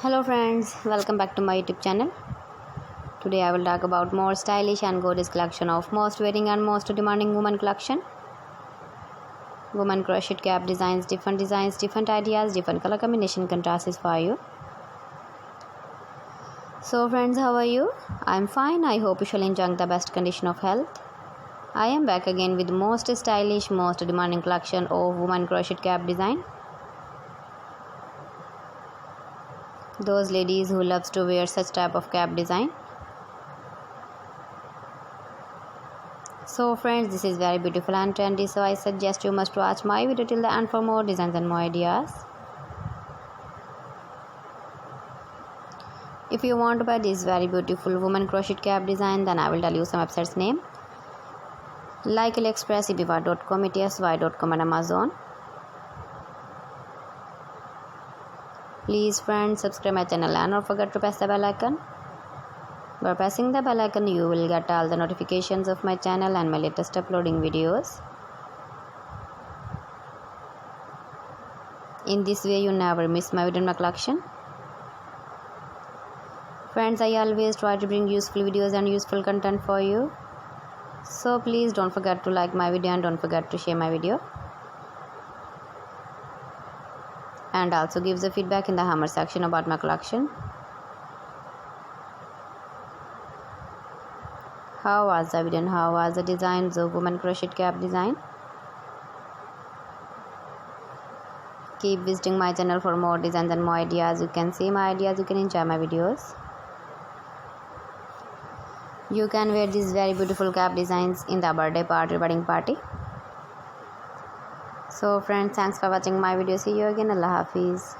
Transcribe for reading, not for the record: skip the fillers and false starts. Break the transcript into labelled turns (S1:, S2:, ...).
S1: Hello friends, welcome back to my YouTube channel. Today I will talk about more stylish and gorgeous collection of most wearing and most demanding women collection. Women crochet cap designs, different ideas, different color combination contrasts for you. So friends, how are you? I'm fine. I hope you shall enjoy the best condition of health. I am back again with most stylish, most demanding collection of women crochet cap design. Those ladies who loves to wear such type of cap design. So friends, this is very beautiful and trendy, so I suggest you must watch my video till the end for more designs and more ideas. If you want to buy this very beautiful woman crochet cap design, then I will tell you some websites name like AliExpress, eBay.com, ETSY.com and Amazon. Please friends, subscribe my channel and don't forget to press the bell icon. By pressing the bell icon, you will get all the notifications of my channel and my latest uploading videos. In this way, you never miss my video in my collection. Friends, I always try to bring useful videos and useful content for you. So please don't forget to like my video and don't forget to share my video. And also give the feedback in the hammer section about my collection. How was the video and how was the designs of woman crochet cap design? Keep visiting my channel for more designs and more ideas. You can see my ideas, you can enjoy my videos. You can wear these very beautiful cap designs in the birthday party, wedding party. So friends, thanks for watching my video. See you again. Allah Hafiz.